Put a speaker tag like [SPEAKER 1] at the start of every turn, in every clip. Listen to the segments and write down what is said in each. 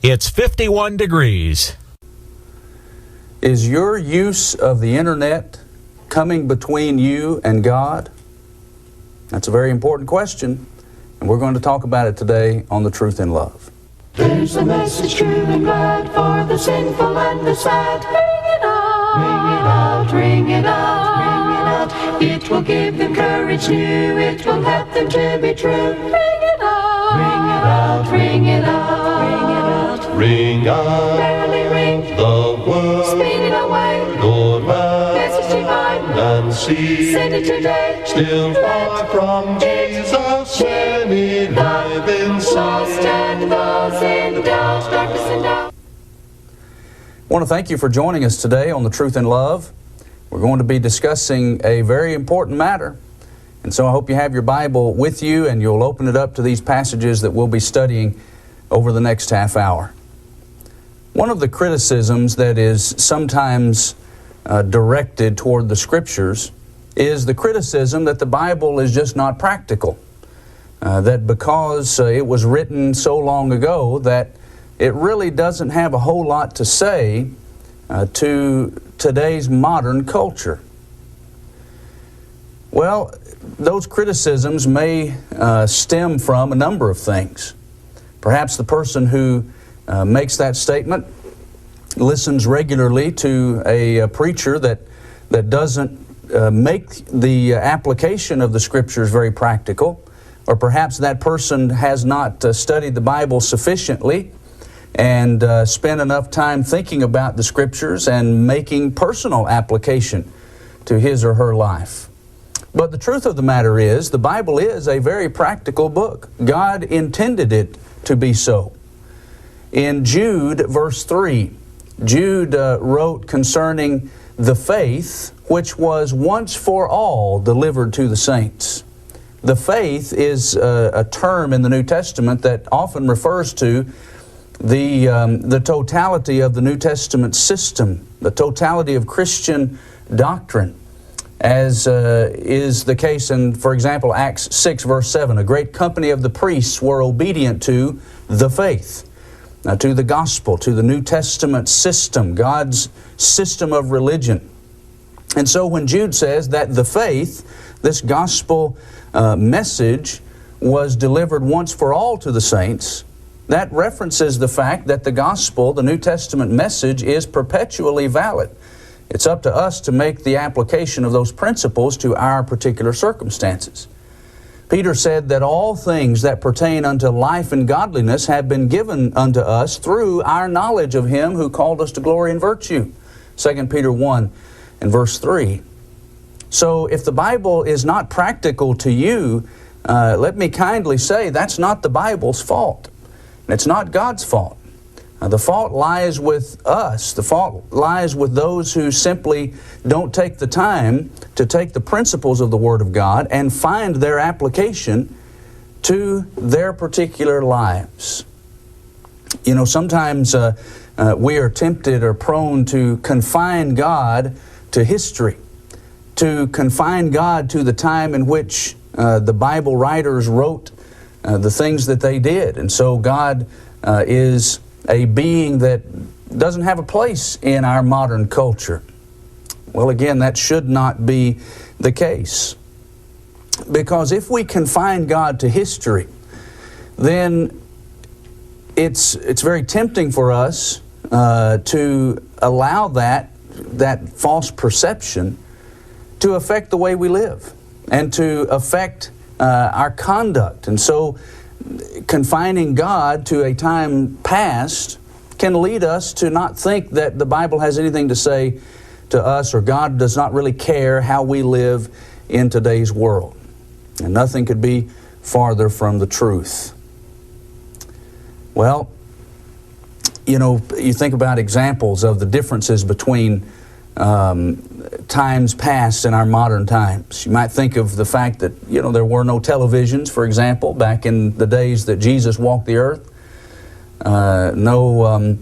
[SPEAKER 1] It's 51 degrees.
[SPEAKER 2] Is your use of the internet coming between you and God? That's a very important question, and we're going to talk about it today on The Truth in Love.
[SPEAKER 3] There's a message true and glad for the sinful and the sad. Ring it out, ring it out, ring it out, ring it out. It will give them courage new, it will help them to be true. Ring it out, ring it out, ring it out, ring it out.
[SPEAKER 4] Ring out,
[SPEAKER 3] Merrily ring,
[SPEAKER 4] the word,
[SPEAKER 3] speeding away,
[SPEAKER 4] Lord, man,
[SPEAKER 3] message divine,
[SPEAKER 4] and see.
[SPEAKER 3] send it today.
[SPEAKER 4] Still far from Jesus, many live in
[SPEAKER 3] Lost
[SPEAKER 4] sin.
[SPEAKER 3] and those in doubt, darkness and doubt.
[SPEAKER 2] I want to thank you for joining us today on The Truth in Love. We're going to be discussing a very important matter. And so I hope you have your Bible with you and you'll open it up to these passages that we'll be studying over the next half hour. One of the criticisms that is sometimes directed toward the Scriptures is the criticism that the Bible is just not practical. That because it was written so long ago that it really doesn't have a whole lot to say to today's modern culture. Well, those criticisms may stem from a number of things. Perhaps the person who makes that statement listens regularly to a preacher that doesn't make the application of the Scriptures very practical, or perhaps that person has not studied the Bible sufficiently and spent enough time thinking about the Scriptures and making personal application to his or her life. But the truth of the matter is, the Bible is a very practical book. God intended it to be so. In Jude, verse 3, Jude wrote concerning the faith which was once for all delivered to the saints. The faith is a term in the New Testament that often refers to the totality of the New Testament system, the totality of Christian doctrine, as is the case in, for example, Acts 6, verse 7. A great company of the priests were obedient to the faith, to the gospel, to the New Testament system, God's system of religion. And so when Jude says that the faith, this gospel message, was delivered once for all to the saints, that references the fact that the gospel, the New Testament message, is perpetually valid. It's up to us to make the application of those principles to our particular circumstances. Peter said that all things that pertain unto life and godliness have been given unto us through our knowledge of Him who called us to glory and virtue. 2 Peter 1 and verse 3. So if the Bible is not practical to you, let me kindly say that's not the Bible's fault. It's not God's fault. The fault lies with us. The fault lies with those who simply don't take the time to take the principles of the Word of God and find their application to their particular lives. You know, sometimes we are tempted or prone to confine God to history, to confine God to the time in which the Bible writers wrote the things that they did. And so God is a being that doesn't have a place in our modern culture. Well, again, that should not be the case. Because if we confine God to history, then it's very tempting for us to allow that false perception to affect the way we live and to affect our conduct. And so confining God to a time past can lead us to not think that the Bible has anything to say to us, or God does not really care how we live in today's world. And nothing could be farther from the truth. Well, you know, you think about examples of the differences between times past and our modern times. You might think of the fact that, you know, there were no televisions, for example, back in the days that Jesus walked the earth. No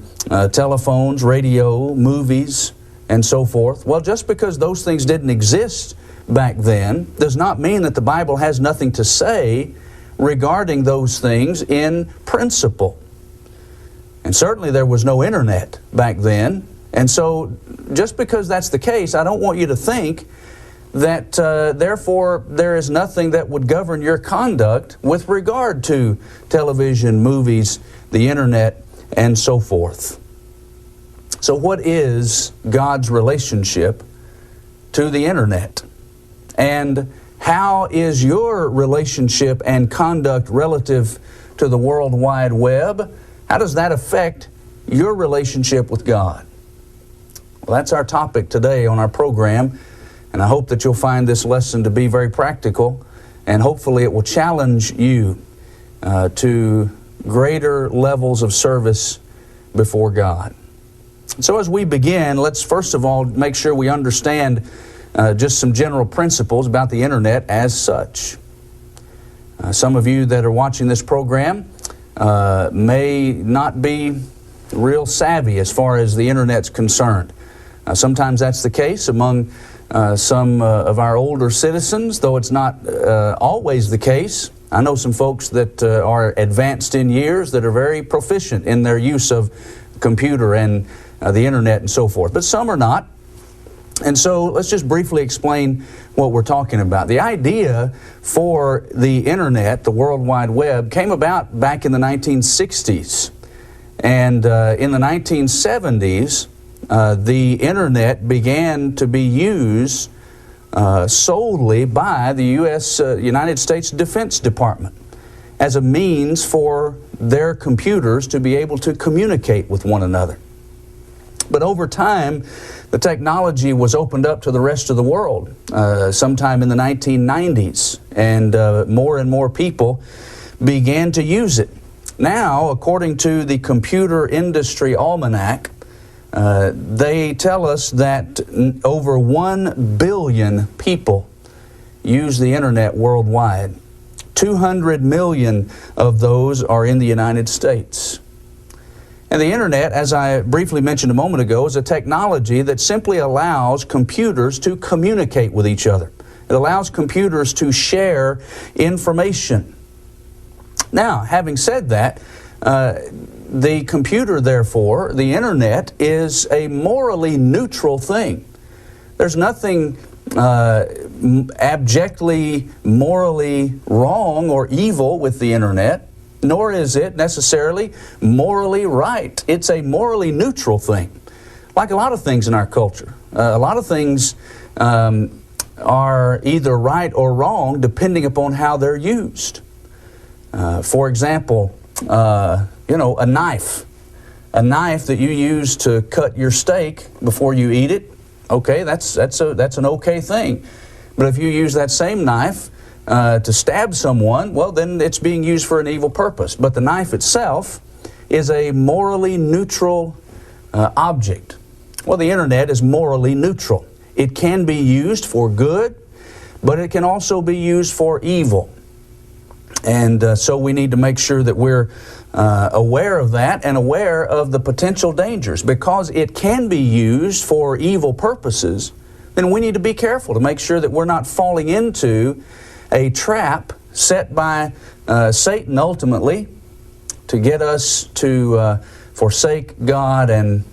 [SPEAKER 2] telephones, radio, movies, and so forth. Well, just because those things didn't exist back then does not mean that the Bible has nothing to say regarding those things in principle. And certainly there was no internet back then. And so just because that's the case, I don't want you to think that therefore there is nothing that would govern your conduct with regard to television, movies, the internet, and so forth. So what is God's relationship to the internet? And how is your relationship and conduct relative to the World Wide Web? How does that affect your relationship with God? Well, that's our topic today on our program, and I hope that you'll find this lesson to be very practical, and hopefully it will challenge you to greater levels of service before God. So as we begin, let's first of all make sure we understand just some general principles about the internet as such. Some of you that are watching this program may not be real savvy as far as the internet's concerned. Sometimes that's the case among some of our older citizens, though it's not always the case. I know some folks that are advanced in years that are very proficient in their use of computer and the internet and so forth, but some are not. And so let's just briefly explain what we're talking about. The idea for the internet, the World Wide Web, came about back in the 1960s. And in the 1970s, the internet began to be used solely by the United States Defense Department as a means for their computers to be able to communicate with one another. But over time, the technology was opened up to the rest of the world sometime in the 1990s, and more people began to use it. Now, according to the Computer Industry Almanac, they tell us that over 1 billion people use the internet worldwide. 200 million of those are in the United States. And the internet, as I briefly mentioned a moment ago, is a technology that simply allows computers to communicate with each other. It allows computers to share information. Now, having said that, the computer, therefore, the internet, is a morally neutral thing. There's nothing abjectly, morally wrong or evil with the internet, nor is it necessarily morally right. It's a morally neutral thing. Like a lot of things in our culture. A lot of things are either right or wrong depending upon how they're used. For example, a knife. A knife that you use to cut your steak before you eat it, okay, that's an okay thing. But if you use that same knife to stab someone, well, then it's being used for an evil purpose. But the knife itself is a morally neutral object. Well, the internet is morally neutral. It can be used for good, but it can also be used for evil. And so we need to make sure that we're aware of that and aware of the potential dangers. Because it can be used for evil purposes, then we need to be careful to make sure that we're not falling into a trap set by Satan ultimately to get us to forsake God and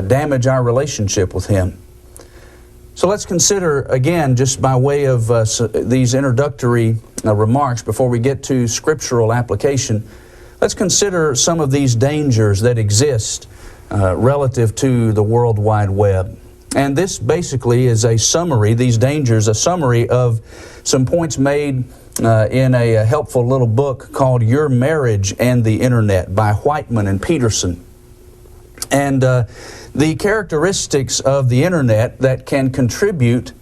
[SPEAKER 2] damage our relationship with Him. So let's consider, again, just by way of these introductory remarks before we get to scriptural application, let's consider some of these dangers that exist relative to the World Wide Web. And this basically is a summary, these dangers, a summary of some points made in a helpful little book called Your Marriage and the Internet by Whiteman and Peterson. And the characteristics of the internet that can contribute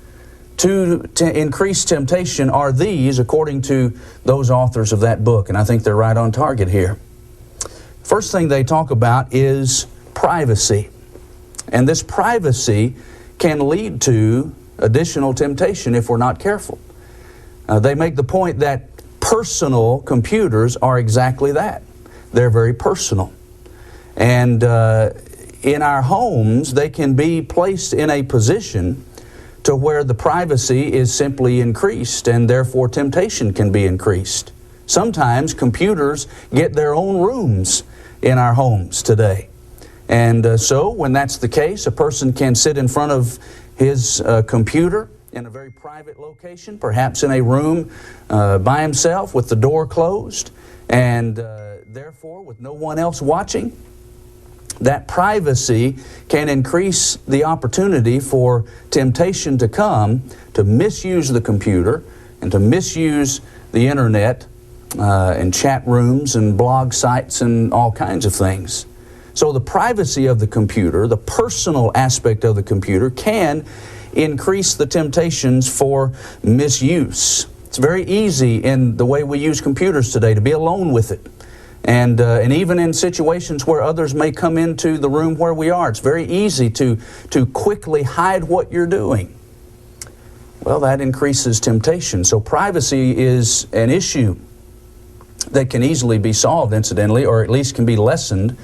[SPEAKER 2] to increased temptation are these, according to those authors of that book, and I think they're right on target here. First thing they talk about is privacy. And this privacy can lead to additional temptation if we're not careful. They make the point that personal computers are exactly that. They're very personal. And in our homes, they can be placed in a position to where the privacy is simply increased, and therefore temptation can be increased. Sometimes computers get their own rooms in our homes today. And so when that's the case, a person can sit in front of his computer in a very private location, perhaps in a room by himself with the door closed, and therefore with no one else watching. That privacy can increase the opportunity for temptation to come to misuse the computer and to misuse the internet and chat rooms and blog sites and all kinds of things. So the privacy of the computer, the personal aspect of the computer, can increase the temptations for misuse. It's very easy in the way we use computers today to be alone with it. And even in situations where others may come into the room where we are, it's very easy to quickly hide what you're doing. Well, that increases temptation. So privacy is an issue that can easily be solved, incidentally, or at least can be lessened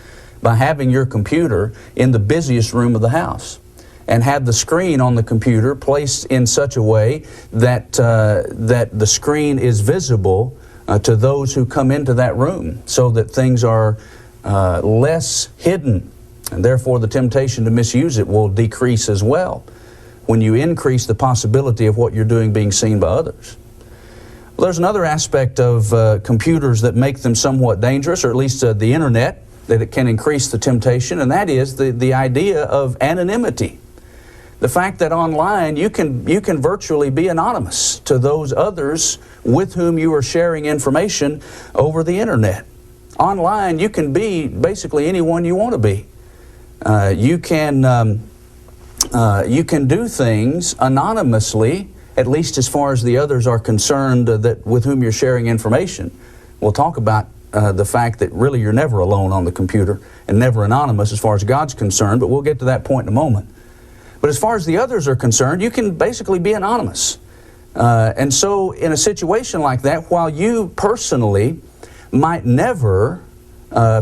[SPEAKER 2] by having your computer in the busiest room of the house and have the screen on the computer placed in such a way that the screen is visible to those who come into that room, so that things are less hidden, and therefore the temptation to misuse it will decrease as well when you increase the possibility of what you're doing being seen by others. Well, there's another aspect of computers that make them somewhat dangerous, or at least the internet, that it can increase the temptation, and that is the idea of anonymity. The fact that online you can virtually be anonymous to those others with whom you are sharing information over the internet. Online you can be basically anyone you want to be. You can do things anonymously, at least as far as the others are concerned that with whom you're sharing information. We'll talk about the fact that really you're never alone on the computer and never anonymous as far as God's concerned, but we'll get to that point in a moment. But as far as the others are concerned, you can basically be anonymous. And so in a situation like that, while you personally might never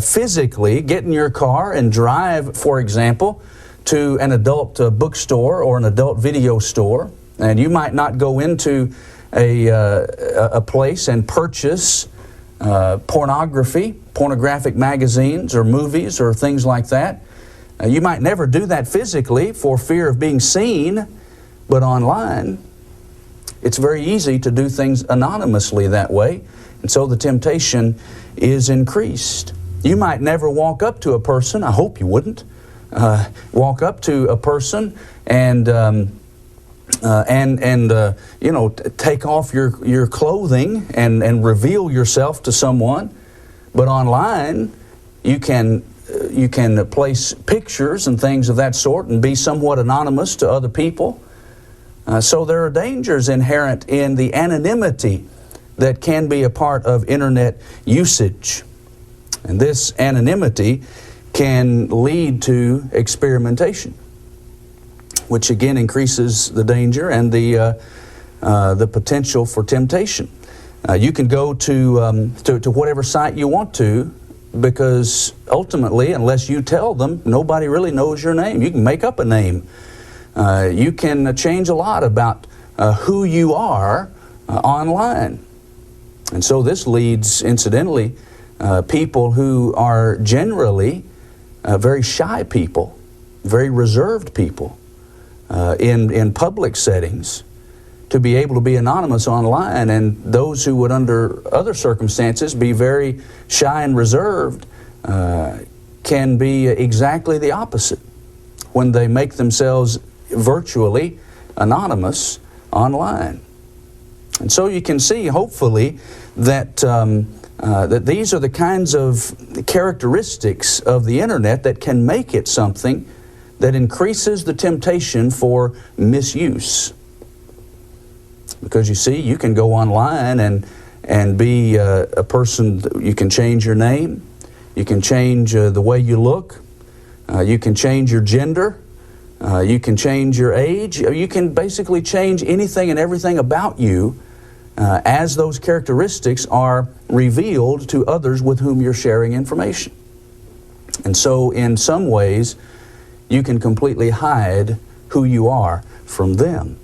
[SPEAKER 2] physically get in your car and drive, for example, to an adult bookstore or an adult video store, and you might not go into a place and purchase pornographic magazines or movies or things like that. You might never do that physically for fear of being seen, but online, it's very easy to do things anonymously that way, and so the temptation is increased. You might never walk up to a person, I hope you wouldn't, walk up to a person and take off your clothing and reveal yourself to someone, but online you can place pictures and things of that sort and be somewhat anonymous to other people. So there are dangers inherent in the anonymity that can be a part of internet usage. And this anonymity can lead to experimentation, which again increases the danger and the potential for temptation. You can go to whatever site you want to, because ultimately, unless you tell them, nobody really knows your name. You can make up a name. You can change a lot about who you are online. And so this leads, incidentally, people who are generally very shy people, very reserved people in public settings, to be able to be anonymous online, and those who would under other circumstances be very shy and reserved can be exactly the opposite when they make themselves virtually anonymous online. And so you can see, hopefully, that that these are the kinds of characteristics of the internet that can make it something that increases the temptation for misuse. Because you see, you can go online and be a person. You can change your name, you can change the way you look, you can change your gender, you can change your age, you can basically change anything and everything about you as those characteristics are revealed to others with whom you're sharing information. And so in some ways, you can completely hide who you are from them.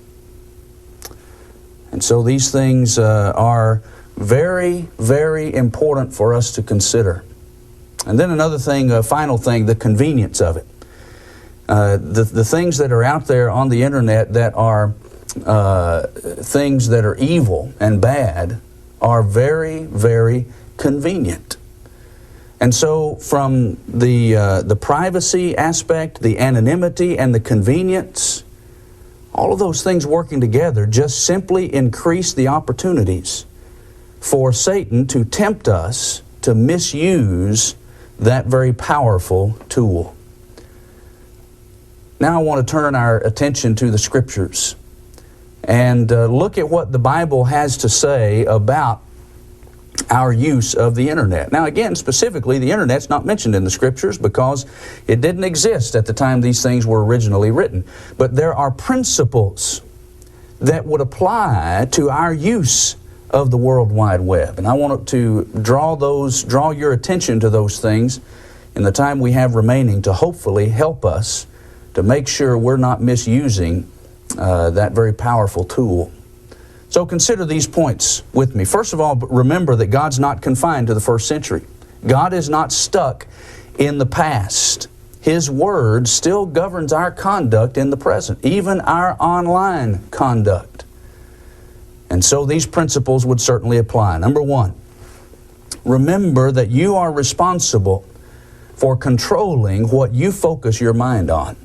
[SPEAKER 2] And so these things are very, very important for us to consider. And then another thing, a final thing, the convenience of it. The things that are out there on the internet that are things that are evil and bad are very, very convenient. And so from the privacy aspect, the anonymity, and the convenience, all of those things working together just simply increase the opportunities for Satan to tempt us to misuse that very powerful tool. Now I want to turn our attention to the Scriptures and look at what the Bible has to say about our use of the internet. Now again, specifically, the internet's not mentioned in the Scriptures because it didn't exist at the time these things were originally written. But there are principles that would apply to our use of the World Wide Web. And I want to draw your attention to those things in the time we have remaining to hopefully help us to make sure we're not misusing that very powerful tool. So consider these points with me. First of all, remember that God's not confined to the first century. God is not stuck in the past. His Word still governs our conduct in the present, even our online conduct. And so these principles would certainly apply. Number one, remember that you are responsible for controlling what you focus your mind on.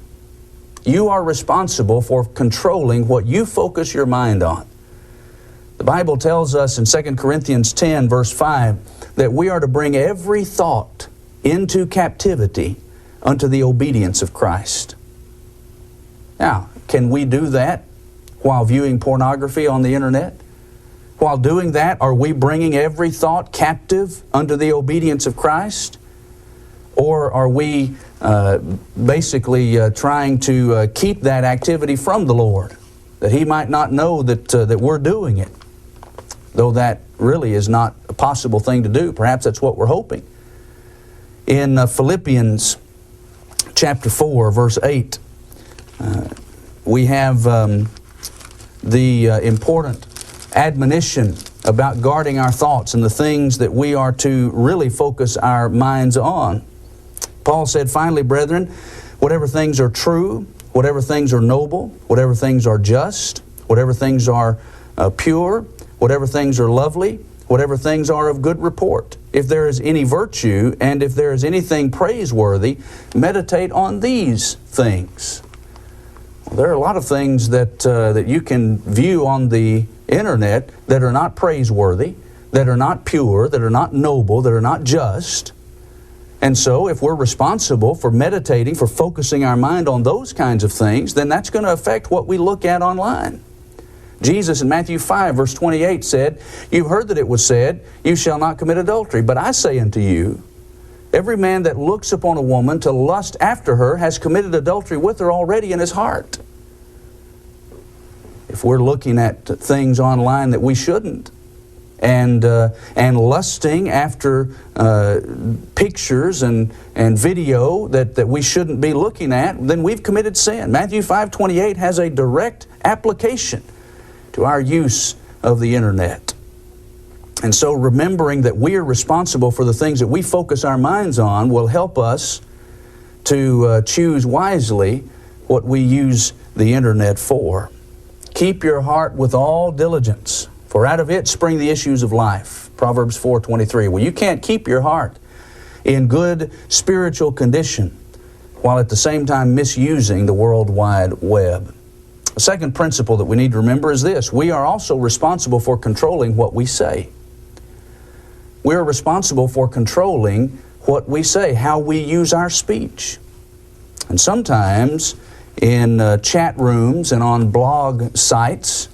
[SPEAKER 2] You are responsible for controlling what you focus your mind on. The Bible tells us in 2 Corinthians 10, verse 5, that we are to bring every thought into captivity unto the obedience of Christ. Now, can we do that while viewing pornography on the internet? While doing that, are we bringing every thought captive unto the obedience of Christ? Or are we basically trying to keep that activity from the Lord, that He might not know that we're doing it? Though that really is not a possible thing to do. Perhaps that's what we're hoping. In Philippians chapter 4, verse 8, we have the important admonition about guarding our thoughts and the things that we are to really focus our minds on. Paul said, finally, brethren, whatever things are true, whatever things are noble, whatever things are just, whatever things are pure, whatever things are lovely, whatever things are of good report, if there is any virtue and if there is anything praiseworthy, meditate on these things. Well, there are a lot of things that you can view on the internet that are not praiseworthy, that are not pure, that are not noble, that are not just. And so if we're responsible for meditating, for focusing our mind on those kinds of things, then that's going to affect what we look at online. Jesus in Matthew 5, verse 28 said, you've heard that it was said, you shall not commit adultery. But I say unto you, every man that looks upon a woman to lust after her has committed adultery with her already in his heart. If we're looking at things online that we shouldn't, and lusting after pictures and video that we shouldn't be looking at, then we've committed sin. Matthew 5:28 has a direct application to our use of the internet. And so remembering that we are responsible for the things that we focus our minds on will help us to choose wisely what we use the internet for. Keep your heart with all diligence, for out of it spring the issues of life. Proverbs 4:23. Well, you can't keep your heart in good spiritual condition while at the same time misusing the World Wide Web. The second principle that we need to remember is this. We are also responsible for controlling what we say. We are responsible for controlling what we say, how we use our speech. And sometimes in chat rooms and on blog sites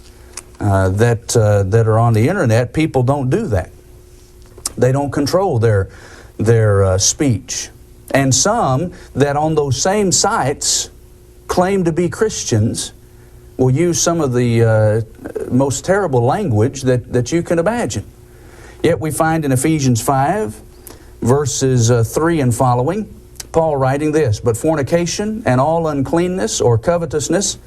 [SPEAKER 2] that are on the internet, people don't do that. They don't control their speech. And some that on those same sites claim to be Christians will use some of the most terrible language that you can imagine. Yet we find in Ephesians 5, verses 3 and following, Paul writing this, but fornication and all uncleanness or covetousness,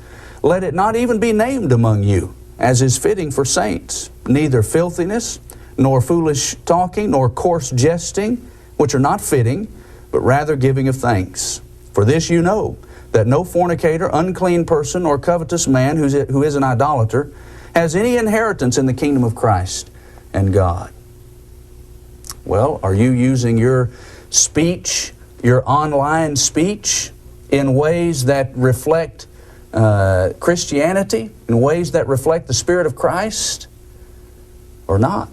[SPEAKER 2] let it not even be named among you, as is fitting for saints, neither filthiness, nor foolish talking, nor coarse jesting, which are not fitting, but rather giving of thanks. For this you know, that no fornicator, unclean person, or covetous man who is an idolater has any inheritance in the kingdom of Christ and God. Well, are you using your speech, your online speech, in ways that reflect Christianity, in ways that reflect the Spirit of Christ, or not?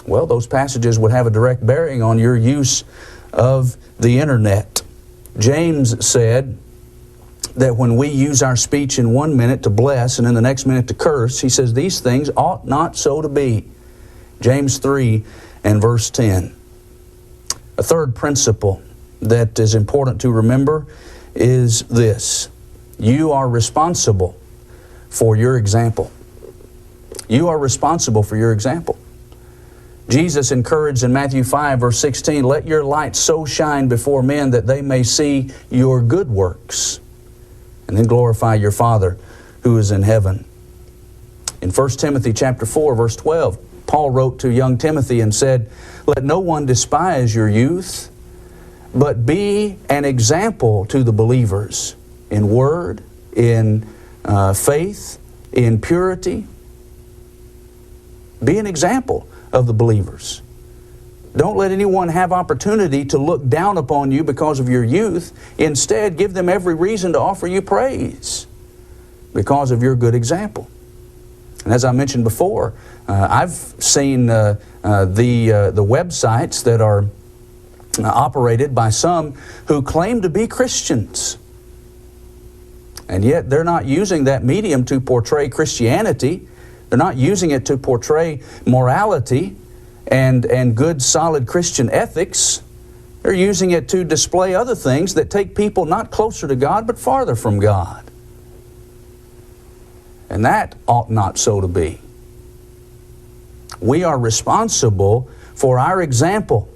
[SPEAKER 2] Well, those passages would have a direct bearing on your use of the internet. James said that when we use our speech in one minute to bless and in the next minute to curse, he says these things ought not so to be. James 3 and verse 10. A third principle that is important to remember is this: you are responsible for your example. You are responsible for your example. Jesus encouraged in Matthew 5 verse 16, let your light so shine before men that they may see your good works and then glorify your Father who is in heaven. In 1 Timothy chapter 4 verse 12, Paul wrote to young Timothy and said, let no one despise your youth, but be an example to the believers in word, in faith, in purity. Be an example of the believers. Don't let anyone have opportunity to look down upon you because of your youth. Instead, give them every reason to offer you praise because of your good example. And as I mentioned before, I've seen the websites that are operated by some who claim to be Christians. And yet they're not using that medium to portray Christianity. They're not using it to portray morality and good, solid Christian ethics. They're using it to display other things that take people not closer to God, but farther from God. And that ought not so to be. We are responsible for our example.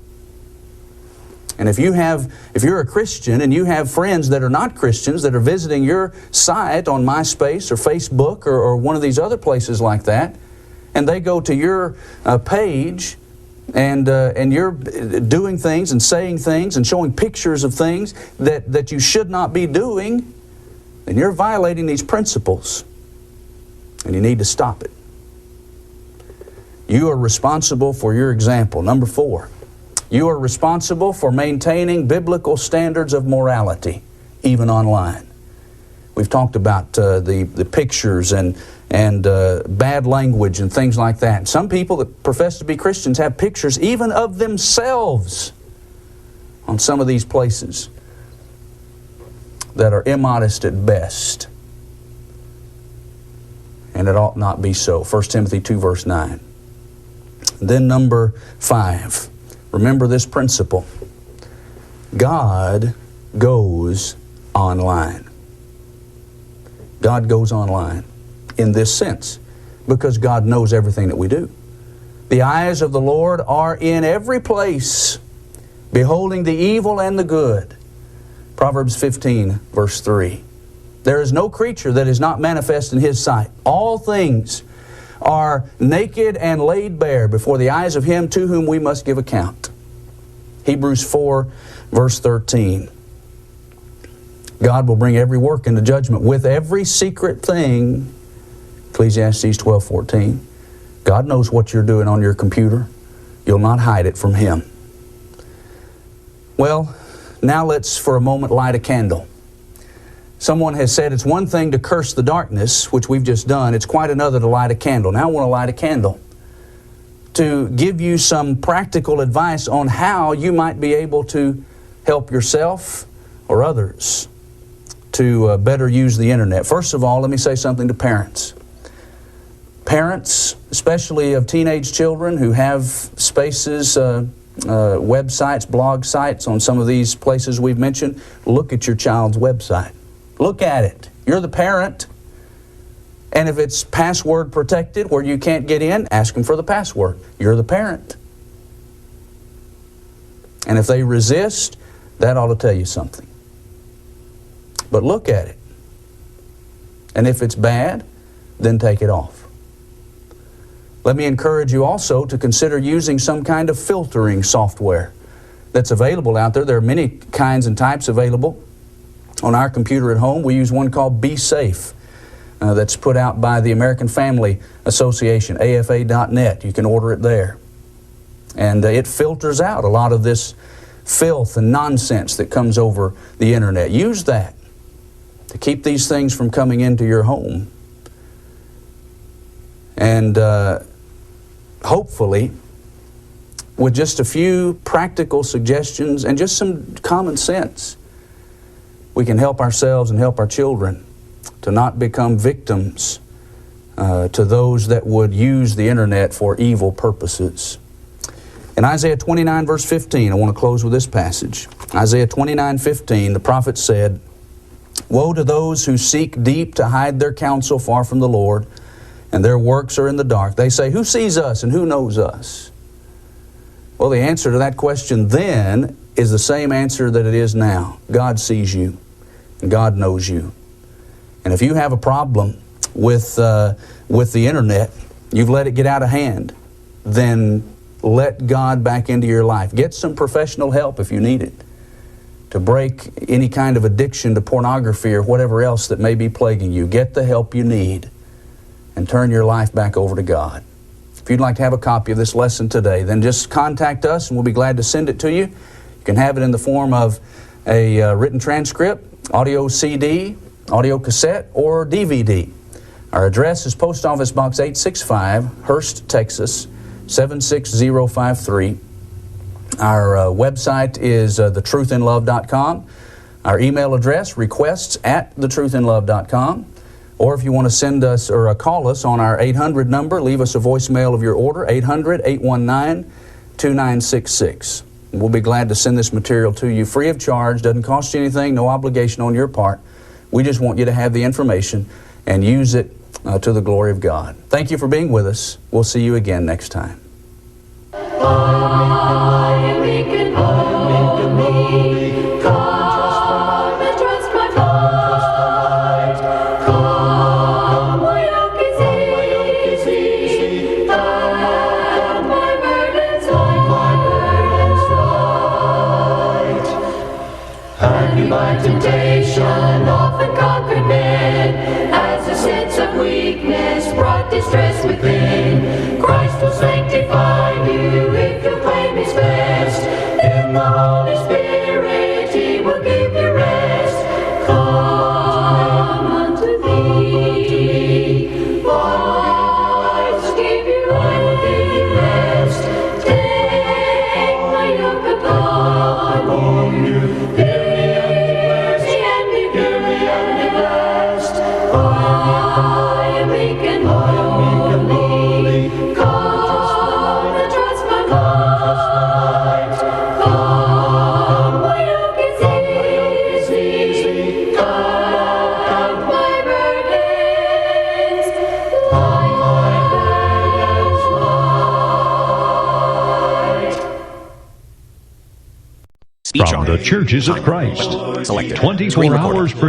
[SPEAKER 2] And if you're a Christian and you have friends that are not Christians that are visiting your site on MySpace or Facebook or one of these other places like that, and they go to your page and you're doing things and saying things and showing pictures of things that you should not be doing, then you're violating these principles. And you need to stop it. You are responsible for your example. Number 4. You are responsible for maintaining biblical standards of morality, even online. We've talked about the pictures and bad language and things like that. Some people that profess to be Christians have pictures even of themselves on some of these places that are immodest at best. And it ought not be so. 1 Timothy 2 verse 9. Then number 5. Remember this principle. God goes online. God goes online in this sense because God knows everything that we do. The eyes of the Lord are in every place, beholding the evil and the good. Proverbs 15 verse 3. There is no creature that is not manifest in His sight. All things are naked and laid bare before the eyes of Him to whom we must give account. Hebrews 4 verse 13. God will bring every work into judgment with every secret thing. Ecclesiastes 12:14. God knows what you're doing on your computer. You'll not hide it from Him. Well, now let's for a moment light a candle. Someone has said it's one thing to curse the darkness, which we've just done. It's quite another to light a candle. Now I want to light a candle to give you some practical advice on how you might be able to help yourself or others to better use the internet. First of all, let me say something to parents. Parents, especially of teenage children who have spaces, websites, blog sites on some of these places we've mentioned, look at your child's website. Look at it. You're the parent. And if it's password protected where you can't get in, ask them for the password. You're the parent. And if they resist, that ought to tell you something. But look at it. And if it's bad, then take it off. Let me encourage you also to consider using some kind of filtering software that's available out there. There are many kinds and types available. On our computer at home, we use one called Be Safe. That's put out by the American Family Association, AFA.net. You can order it there. And it filters out a lot of this filth and nonsense that comes over the internet. Use that to keep these things from coming into your home. And hopefully, with just a few practical suggestions and just some common sense, we can help ourselves and help our children to not become victims to those that would use the internet for evil purposes. In Isaiah 29 verse 15, I want to close with this passage. Isaiah 29:15, the prophet said, "Woe to those who seek deep to hide their counsel far from the Lord, and their works are in the dark. They say, who sees us and who knows us?" Well, the answer to that question then is the same answer that it is now. God sees you, and God knows you. And if you have a problem with the internet, you've let it get out of hand, then let God back into your life. Get some professional help if you need it, to break any kind of addiction to pornography or whatever else that may be plaguing you. Get the help you need and turn your life back over to God. If you'd like to have a copy of this lesson today, then just contact us and we'll be glad to send it to you. You can have it in the form of a written transcript, audio CD, audio cassette, or DVD. Our address is Post Office Box 865, Hurst, Texas, 76053. Our website is thetruthinlove.com. Our email address, requests@thetruthinlove.com. Or if you want to send us or call us on our 800 number, leave us a voicemail of your order, 800-819-2966. We'll be glad to send this material to you free of charge. Doesn't cost you anything, no obligation on your part. We just want you to have the information and use it to the glory of God. Thank you for being with us. We'll see you again next time.
[SPEAKER 3] I am meek and lowly. Come and trust my might. Come, my yoke is easy, and my burden's light. And you by temptation often conquered men, as a sense of weakness brought distress within. Christ will sanctify you if you claim His best. In the Holy Spirit He will give you rest. Come unto Thee, I will give you rest. Take my yoke upon you. I am meek and lowly. Come and trust my might. Come, my yoke is easy. Come, my burdens light.
[SPEAKER 5] From the Churches of Christ. 24 hours per